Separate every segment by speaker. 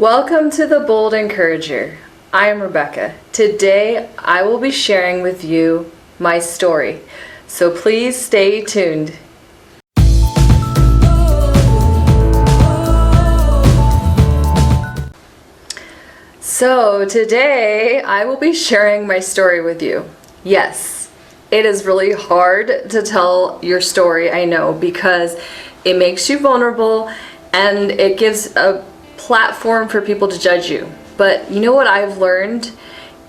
Speaker 1: Welcome to the Bold Encourager. I am Rebecca. Today I will be sharing with you my story, so please stay tuned. So today I will be sharing my story with you. Yes, it is really hard to tell your story, I know, because it makes you vulnerable and it gives a platform for people to judge you. But you know what I've learned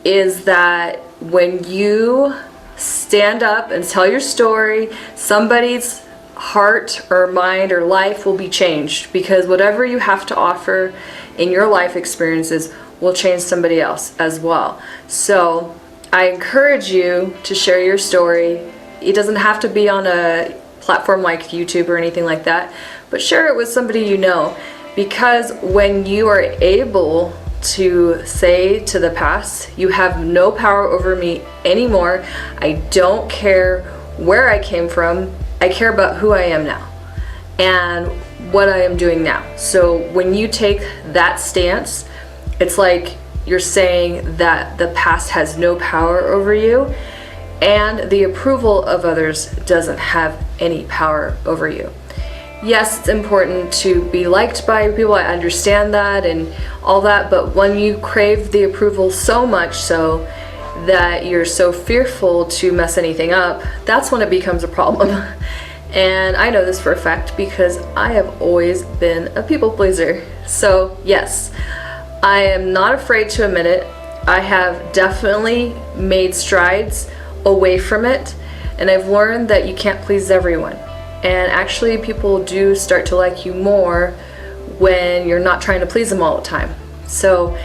Speaker 1: is that when you stand up and tell your story, somebody's heart or mind or life will be changed, because whatever you have to offer in your life experiences will change somebody else as well. So I encourage you to share your story. It doesn't have to be on a platform like YouTube or anything like that, but share it with somebody you know. Because when you are able to say to the past, you have no power over me anymore, I don't care where I came from, I care about who I am now and what I am doing now. So when you take that stance, it's like you're saying that the past has no power over you and the approval of others doesn't have any power over you. Yes, it's important to be liked by people, I understand that and all that, but when you crave the approval so much so that you're so fearful to mess anything up, that's when it becomes a problem. And I know this for a fact because I have always been a people pleaser. So yes, I am not afraid to admit it. I have definitely made strides away from it, and I've learned that you can't please everyone. And actually people do start to like you more when you're not trying to please them all the time. So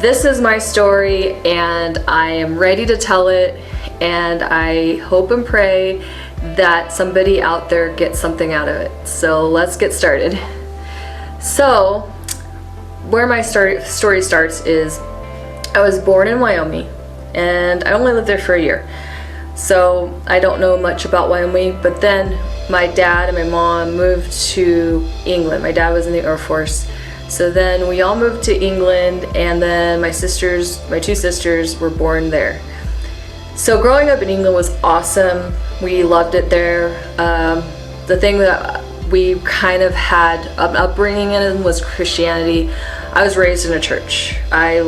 Speaker 1: this is my story and I am ready to tell it, and I hope and pray that somebody out there gets something out of it. So let's get started. So where my story starts is I was born in Wyoming and I only lived there for a year. So I don't know much about Wyoming, but then my dad and my mom moved to England. My dad was in the Air Force. So then we all moved to England, and then my two sisters were born there. So growing up in England was awesome. We loved it there. The thing that we kind of had an upbringing in was Christianity. I was raised in a church. I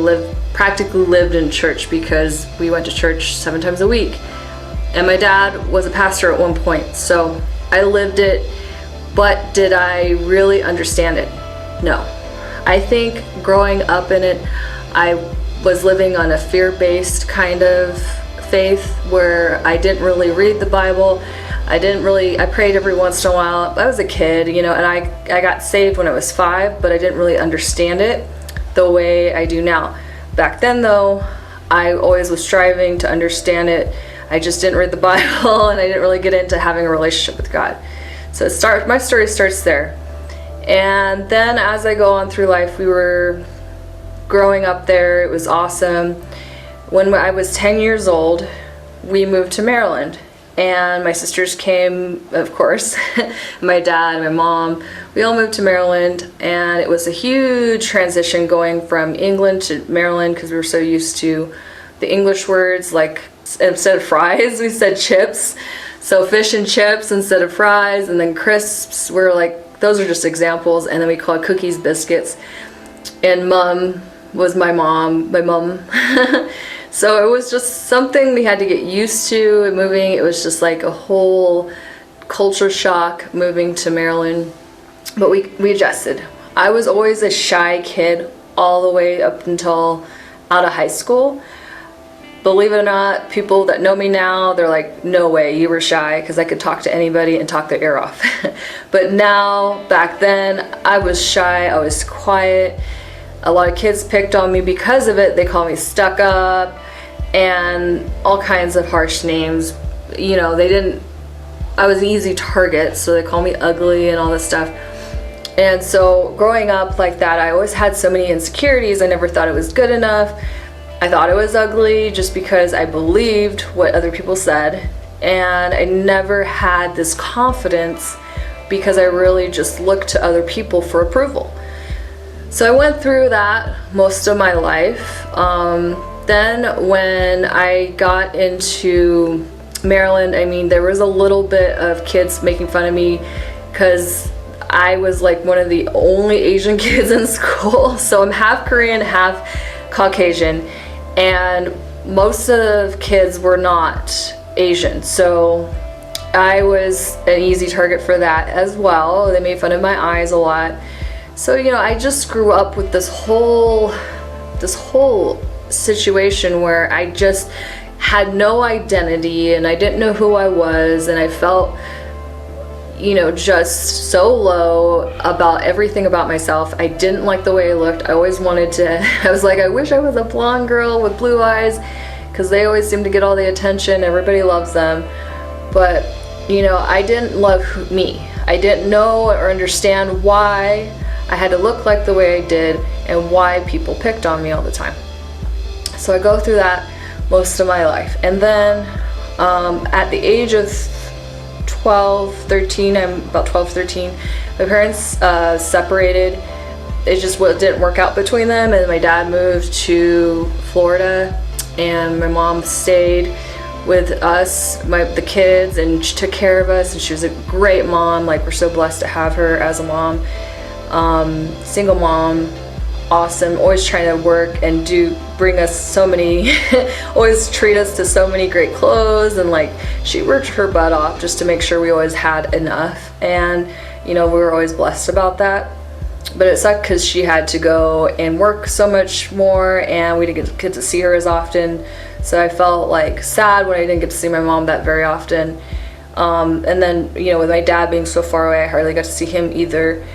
Speaker 1: practically lived in church because we went to church 7 times a week. And my dad was a pastor at one point, so I lived it, but did I really understand it? No. I think growing up in it, I was living on a fear-based kind of faith where I didn't really read the Bible. I prayed every once in a while. I was a kid, and I got saved when I was 5, but I didn't really understand it the way I do now. Back then though, I always was striving to understand it. I just didn't read the Bible and I didn't really get into having a relationship with God. So my story starts there. And then as I go on through life, we were growing up there. It was awesome. When I was 10 years old, we moved to Maryland. And my sisters came, of course. My dad, my mom, we all moved to Maryland. And it was a huge transition going from England to Maryland because we were so used to the English words, like instead of fries, we said chips. So fish and chips instead of fries, and then crisps were like, those are just examples. And then we called cookies biscuits. And mom was my mom. So it was just something we had to get used to moving. It was just like a whole culture shock moving to Maryland. But we adjusted. I was always a shy kid all the way up until out of high school. Believe it or not, people that know me now, they're like, no way, you were shy, because I could talk to anybody and talk their ear off. But now, back then, I was shy, I was quiet. A lot of kids picked on me because of it. They call me stuck up and all kinds of harsh names. I was an easy target, so they call me ugly and all this stuff. And so growing up like that, I always had so many insecurities. I never thought it was good enough. I thought it was ugly just because I believed what other people said, and I never had this confidence because I really just looked to other people for approval. So I went through that most of my life. Then when I got into Maryland, I mean, there was a little bit of kids making fun of me because I was like one of the only Asian kids in school. So I'm half Korean, half Caucasian, and most of the kids were not Asian. So I was an easy target for that as well. They made fun of my eyes a lot. So, you know, I just grew up with this whole situation where I just had no identity and I didn't know who I was, and I felt, you know, just so low about everything about myself. I didn't like the way I looked. I always wanted to, I was like, I wish I was a blonde girl with blue eyes, because they always seem to get all the attention. Everybody loves them. But, you know, I didn't love me. I didn't know or understand why I had to look like the way I did and why people picked on me all the time. So I go through that most of my life. And then at the age of 12, 13, I'm about 12, 13, my parents separated. It just didn't work out between them, and my dad moved to Florida, and my mom stayed with us, the kids, and she took care of us, and she was a great mom. Like, we're so blessed to have her as a mom. Single mom, awesome, always trying to work and bring us so many, always treat us to so many great clothes, and like, she worked her butt off just to make sure we always had enough. And, you know, we were always blessed about that. But it sucked because she had to go and work so much more, and we didn't get to see her as often. So I felt like sad when I didn't get to see my mom that very often. And then, you know, with my dad being so far away, I hardly got to see him either.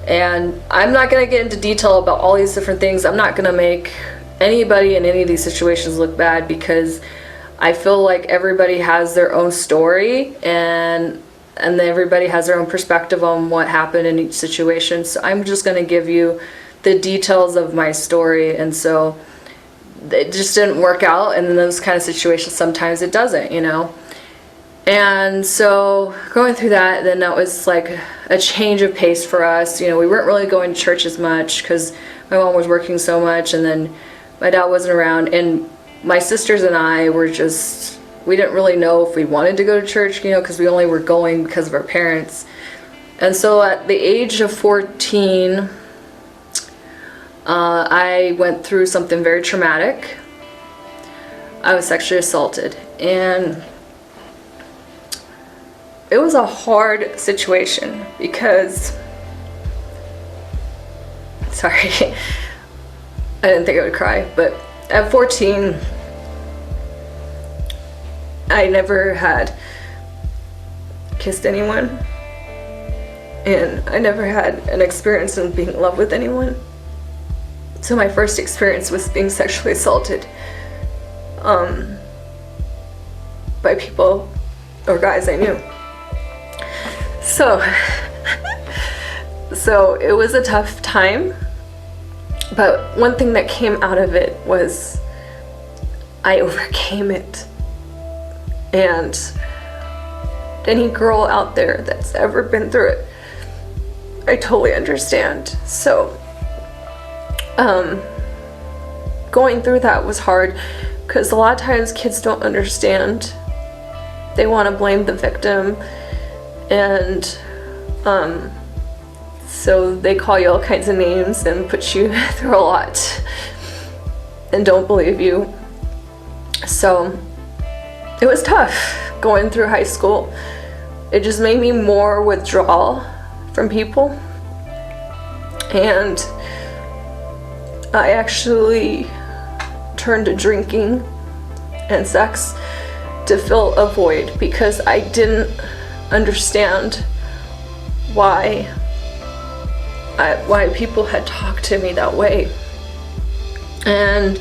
Speaker 1: And I'm not going to get into detail about all these different things. I'm not going to make anybody in any of these situations look bad, because I feel like everybody has their own story, and everybody has their own perspective on what happened in each situation. So I'm just going to give you the details of my story. And so it just didn't work out, and in those kind of situations sometimes it doesn't, you know. And so going through that, then that was like a change of pace for us. You know, we weren't really going to church as much because my mom was working so much, and then my dad wasn't around, and my sisters and I were just, we didn't really know if we wanted to go to church, you know, because we only were going because of our parents. And so at the age of 14, I went through something very traumatic. I was sexually assaulted, and it was a hard situation because, sorry, I didn't think I would cry, but at 14, I never had kissed anyone, and I never had an experience in being in love with anyone. So my first experience was being sexually assaulted by people or guys I knew. So it was a tough time, but one thing that came out of it was I overcame it. And any girl out there that's ever been through it, I totally understand. So going through that was hard because a lot of times kids don't understand. They want to blame the victim, and so they call you all kinds of names and put you through a lot and don't believe you. So it was tough going through high school. It just made me more withdrawal from people, and I actually turned to drinking and sex to fill a void because I didn't understand why people had talked to me that way. And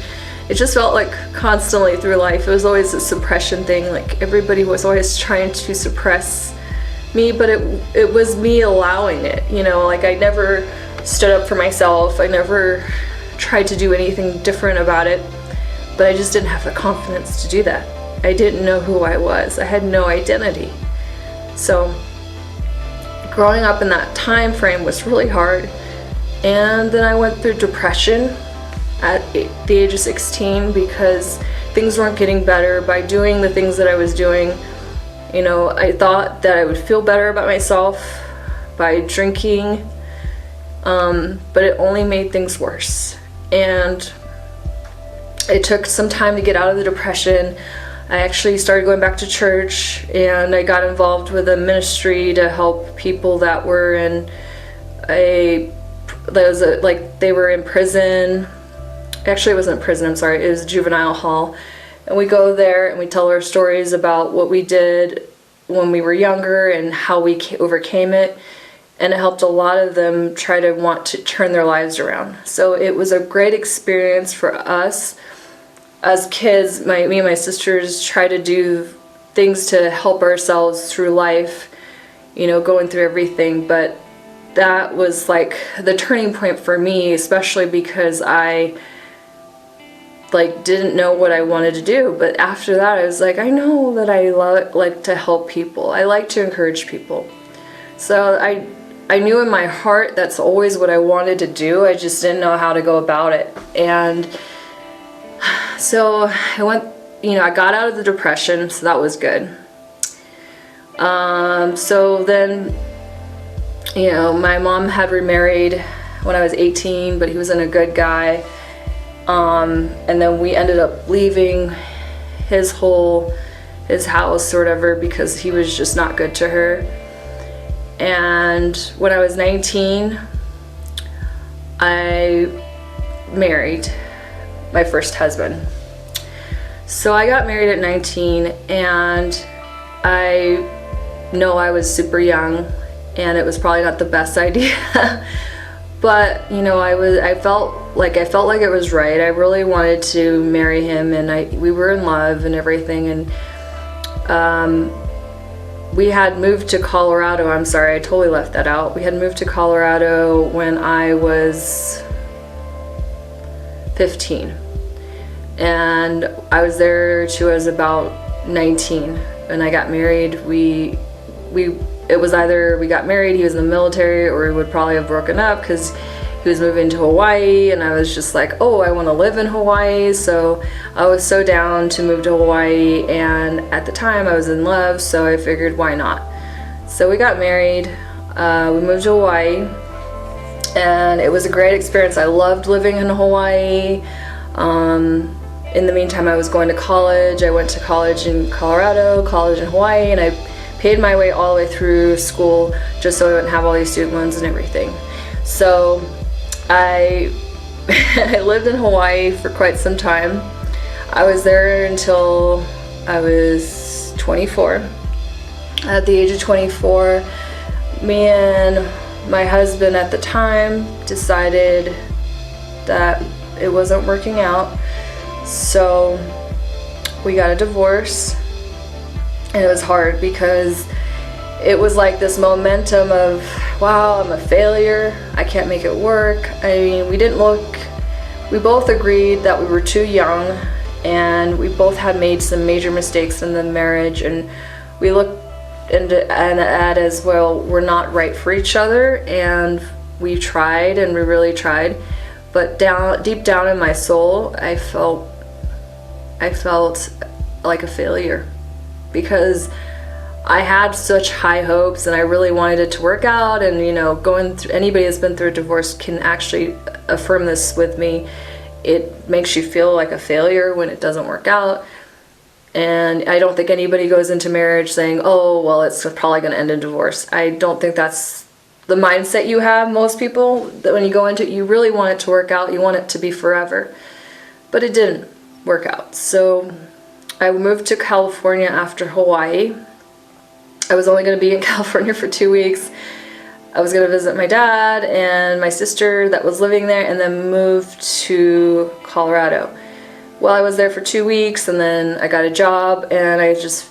Speaker 1: it just felt like constantly through life, it was always a suppression thing. Like everybody was always trying to suppress me, but it was me allowing it, you know. Like I never stood up for myself. I never tried to do anything different about it, but I just didn't have the confidence to do that. I didn't know who I was. I had no identity. So growing up in that time frame was really hard. And then I went through depression at the age of 16 because things weren't getting better by doing the things that I was doing. You know, I thought that I would feel better about myself by drinking, but it only made things worse. And it took some time to get out of the depression. I actually started going back to church, and I got involved with a ministry to help people that were in they were in prison. Actually, it wasn't prison, I'm sorry, it was a juvenile hall. And we go there and we tell our stories about what we did when we were younger and how we overcame it. And it helped a lot of them try to want to turn their lives around. So it was a great experience for us. As kids, me and my sisters try to do things to help ourselves through life, you know, going through everything. But that was like the turning point for me, especially because I didn't know what I wanted to do. But after that, I was like, I know that I like to help people. I like to encourage people. So I knew in my heart that's always what I wanted to do. I just didn't know how to go about it. And so I went, you know, I got out of the depression, so that was good. So then, you know, my mom had remarried when I was 18, but he wasn't a good guy. And then we ended up leaving his house or whatever because he was just not good to her. And when I was 19, I married my first husband. So I got married at 19, and I know I was super young, and it was probably not the best idea. But you know, I felt like it was right. I really wanted to marry him, and we were in love and everything. And we had moved to Colorado. I'm sorry, I totally left that out. We had moved to Colorado when I was 15, and I was there till I was about 19. When I got married, it was either we got married, he was in the military, or we would probably have broken up because he was moving to Hawaii, and I was just like, oh, I want to live in Hawaii. So I was so down to move to Hawaii, and at the time I was in love, so I figured why not. So we got married, we moved to Hawaii, and it was a great experience. I loved living in Hawaii. In the meantime, I was going to college. I went to college in Colorado, college in Hawaii, and I paid my way all the way through school just so I wouldn't have all these student loans and everything. So I lived in Hawaii for quite some time. I was there until I was 24. At the age of 24, me and my husband at the time decided that it wasn't working out. So we got a divorce. And it was hard because it was like this momentum of, wow, I'm a failure, I can't make it work. I mean, we both agreed that we were too young, and we both had made some major mistakes in the marriage, and we looked at as well, we're not right for each other, and we tried, and we really tried, but deep down in my soul, I felt like a failure. Because I had such high hopes, and I really wanted it to work out. And you know, anybody that's been through a divorce can actually affirm this with me. It makes you feel like a failure when it doesn't work out. And I don't think anybody goes into marriage saying, oh, well, it's probably going to end in divorce. I don't think that's the mindset you have. Most people, that when you go into it, you really want it to work out. You want it to be forever. But it didn't work out. So I moved to California after Hawaii. I was only going to be in California for 2 weeks. I was going to visit my dad and my sister that was living there, and then moved to Colorado. Well, I was there for 2 weeks, and then I got a job, and I just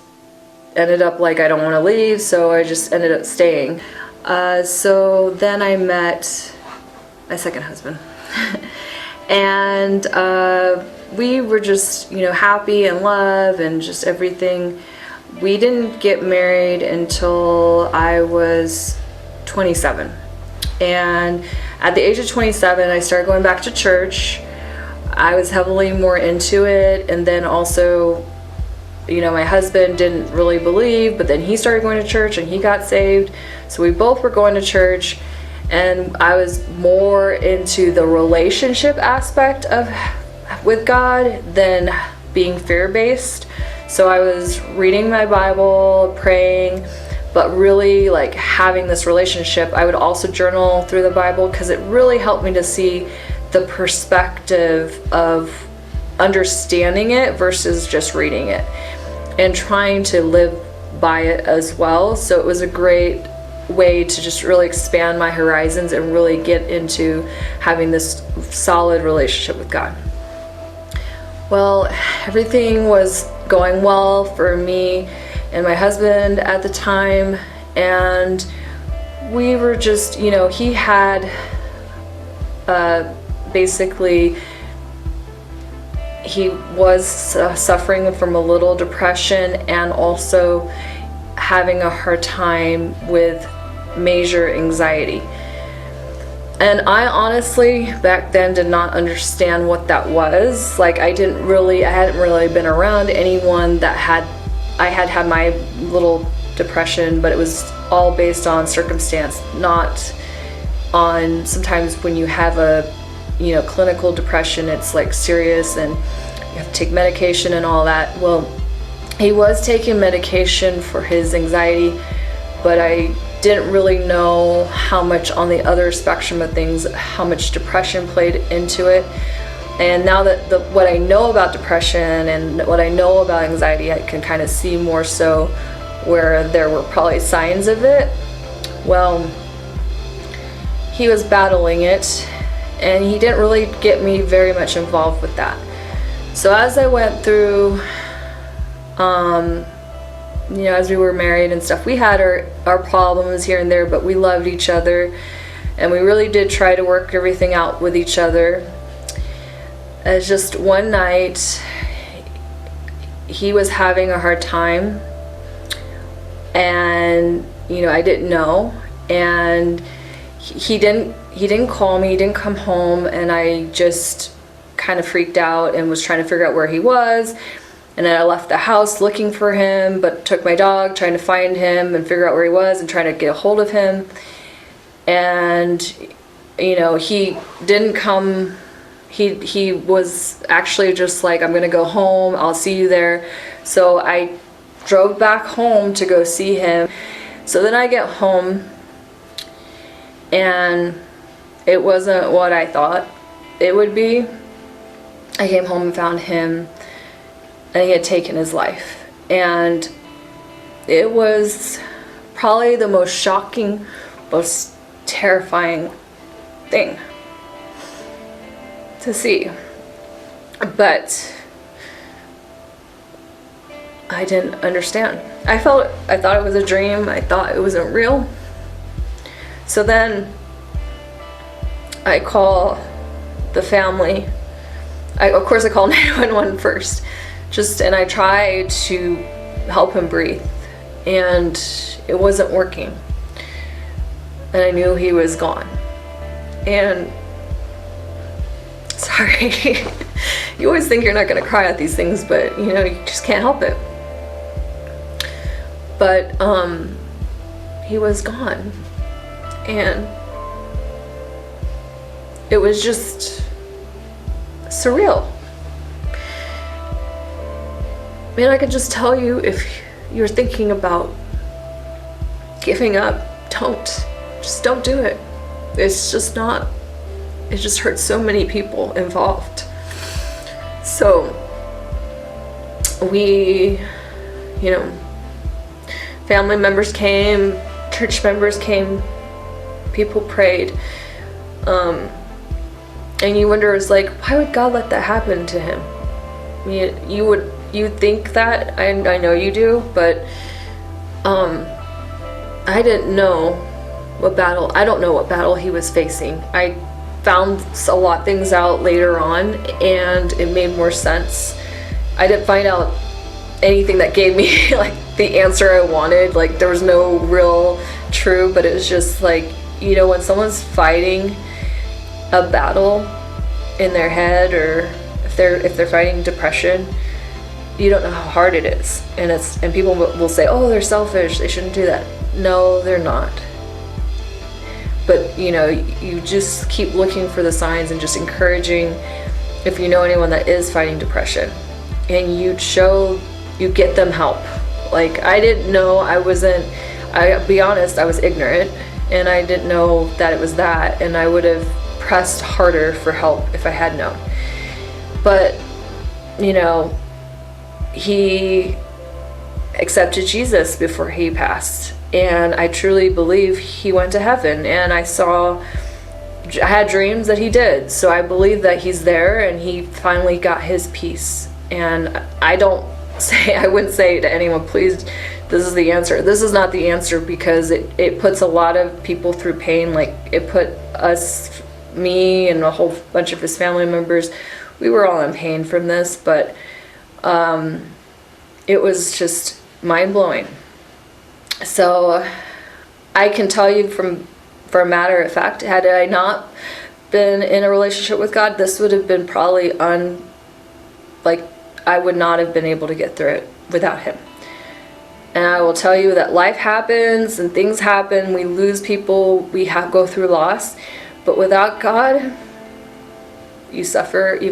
Speaker 1: ended up like I don't want to leave, so I just ended up staying. So then I met my second husband. And we were just, you know, happy and love and just everything. We didn't get married until I was 27. And at the age of 27, I started going back to church. I was heavily more into it, and then also, my husband didn't really believe, but then he started going to church and he got saved. So we both were going to church, and I was more into the relationship aspect with God than being fear-based. So I was reading my Bible, praying, but really like having this relationship. I would also journal through the Bible because it really helped me to see the perspective of understanding it versus just reading it, and trying to live by it as well. So it was a great way to just really expand my horizons and really get into having this solid relationship with God. Well, everything was going well for me and my husband at the time, and we were just, he had basically, he was suffering from a little depression and also having a hard time with major anxiety. And I honestly back then did not understand what that was. Like I hadn't really been around anyone that I had my little depression, but it was all based on circumstance, not on, sometimes when you have a clinical depression, it's like serious and you have to take medication and all that. Well, he was taking medication for his anxiety, but I didn't really know how much on the other spectrum of things, how much depression played into it. And now that what I know about depression and what I know about anxiety, I can kind of see more so where there were probably signs of it. Well, he was battling it, and he didn't really get me very much involved with that. So as I went through, as we were married and stuff, we had our problems here and there, but we loved each other, and we really did try to work everything out with each other. As just one night, he was having a hard time, and I didn't know, and he didn't call me, he didn't come home, and I just kind of freaked out and was trying to figure out where he was. And then I left the house looking for him, but took my dog trying to find him and figure out where he was and trying to get a hold of him. And he didn't come. He was actually just like, I'm gonna go home, I'll see you there. So I drove back home to go see him. So then I get home, and it wasn't what I thought it would be. I came home and found him, and he had taken his life. And it was probably the most shocking, most terrifying thing to see. But I didn't understand. I thought it was a dream. I thought it wasn't real. So then I call the family. Of course I call 911 first. And I try to help him breathe, and it wasn't working. And I knew he was gone. And sorry, you always think you're not gonna cry at these things, but you just can't help it. But he was gone, and it was just surreal. Man, I could just tell you, if you're thinking about giving up, just don't do it. It's just not, it just hurts so many people involved. So we, family members came, church members came, people prayed. And you wonder, it's like, why would God let that happen to him? I mean, you think that, I know you do, but I didn't know I don't know what battle he was facing. I found a lot of things out later on, and it made more sense. I didn't find out anything that gave me like the answer I wanted. Like there was no real true, but it was just like, when someone's fighting a battle in their head, or if they're fighting depression, you don't know how hard it is. And people will say, oh, they're selfish, they shouldn't do that. No, they're not. But you just keep looking for the signs and just encouraging, if you know anyone that is fighting depression, and you get them help. Like, I didn't know, I'll be honest, I was ignorant, and I didn't know that it was that, and I would have pressed harder for help if I had known. But he accepted Jesus before he passed, and I truly believe he went to heaven, and I had dreams that he did, so I believe that he's there and he finally got his peace. And I wouldn't say to anyone, please, this is the answer. This is not the answer, because it puts a lot of people through pain. Like, it put me and a whole bunch of his family members, we were all in pain from this, but it was just mind-blowing. So I can tell you for a matter of fact, had I not been in a relationship with God, this would have been probably I would not have been able to get through it without him. And I will tell you that life happens and things happen. We lose people. We go through loss. But without God, you suffer you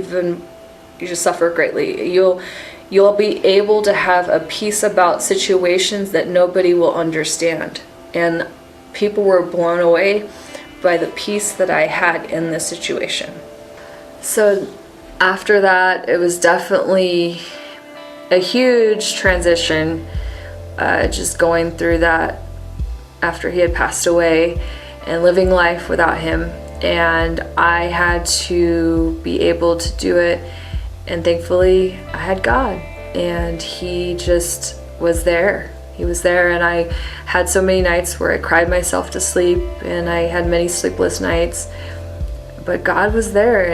Speaker 1: just suffer greatly. You'll be able to have a peace about situations that nobody will understand. And people were blown away by the peace that I had in this situation. So after that, it was definitely a huge transition, just going through that after he had passed away and living life without him. And I had to be able to do it. And thankfully, I had God, and he just was there. He was there, and I had so many nights where I cried myself to sleep, and I had many sleepless nights. But God was there,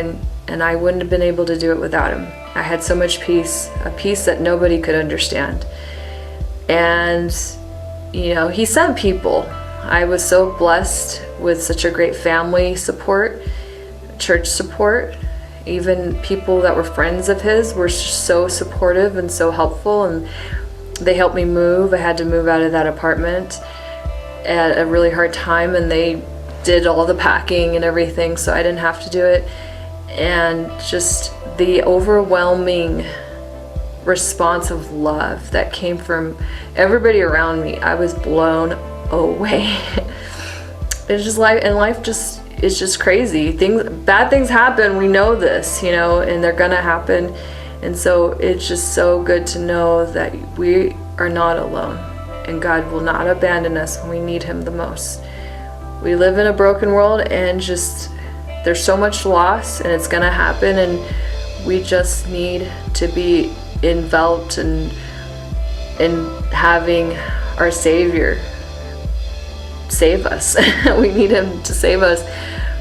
Speaker 1: and I wouldn't have been able to do it without him. I had so much peace, a peace that nobody could understand. And, he sent people. I was so blessed with such a great family support, church support. Even people that were friends of his were so supportive and so helpful, and they helped me move. I had to move out of that apartment at a really hard time, and they did all the packing and everything, so I didn't have to do it. And just the overwhelming response of love that came from everybody around me, I was blown away. It's just life, and life just is just crazy. Bad things happen, we know this, and they're gonna happen. And so it's just so good to know that we are not alone, and God will not abandon us when we need him the most. We live in a broken world, and there's so much loss, and it's gonna happen, and we just need to be enveloped in having our Savior save us. We need him to save us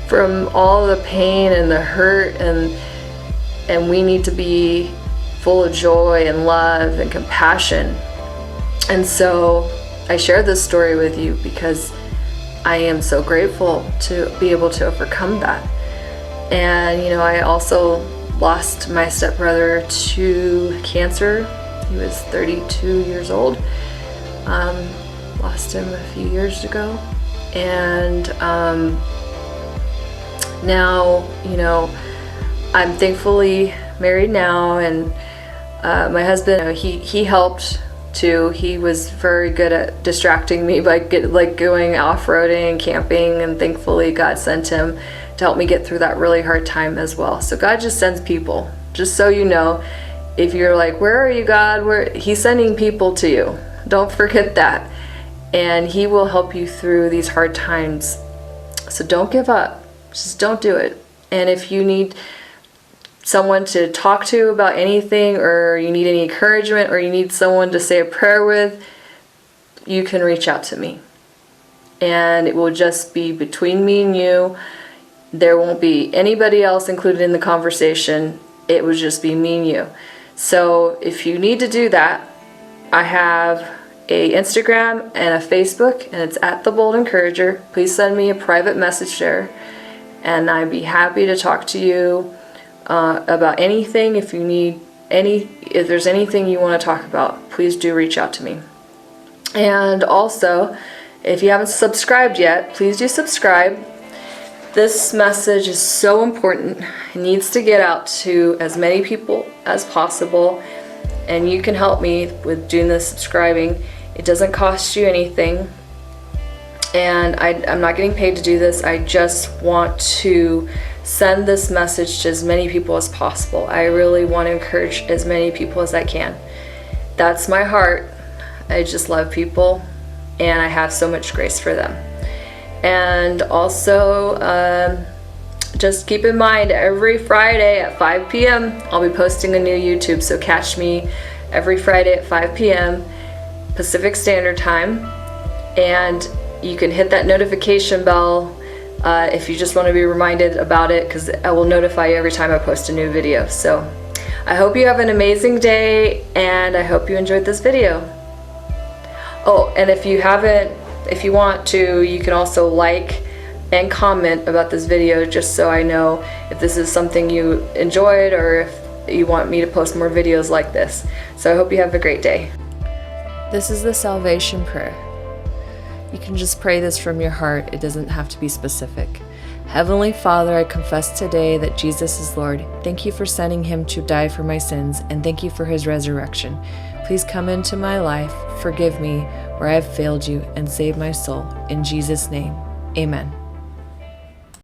Speaker 1: from all the pain and the hurt, and we need to be full of joy and love and compassion. And so I share this story with you because I am so grateful to be able to overcome that. And I also lost my stepbrother to cancer. He was 32 years old. Lost him a few years ago, and now I'm thankfully married now, and my husband, he helped too. He was very good at distracting me by going off-roading and camping, and thankfully God sent him to help me get through that really hard time as well. So God just sends people, just so you know. If you're like, where are you, God? He's sending people to you. Don't forget that. And he will help you through these hard times. So don't give up. Just don't do it. And if you need someone to talk to about anything, or you need any encouragement, or you need someone to say a prayer with, you can reach out to me. And it will just be between me and you. There won't be anybody else included in the conversation. It would just be me and you. So if you need to do that, I have a Instagram and a Facebook, and it's at The Bold Encourager. Please send me a private message there, and I'd be happy to talk to you about anything. If there's anything you want to talk about, please do reach out to me. And also, if you haven't subscribed yet, please do subscribe. This message is so important. It needs to get out to as many people as possible, and you can help me with doing the subscribing. It doesn't cost you anything, and I'm not getting paid to do this. I just want to send this message to as many people as possible. I really want to encourage as many people as I can. That's my heart. I just love people, and I have so much grace for them. And also, just keep in mind, every Friday at 5 p.m. I'll be posting a new YouTube, so catch me every Friday at 5 p.m. Pacific Standard Time. And you can hit that notification bell if you just want to be reminded about it, because I will notify you every time I post a new video. So I hope you have an amazing day, and I hope you enjoyed this video. Oh, and if you want to, you can also like and comment about this video, just so I know if this is something you enjoyed or if you want me to post more videos like this. So I hope you have a great day. This is the salvation prayer. You can just pray this from your heart. It doesn't have to be specific. Heavenly Father, I confess today that Jesus is Lord. Thank you for sending him to die for my sins, and thank you for his resurrection. Please come into my life, forgive me where I have failed you, and save my soul. In Jesus' name, amen.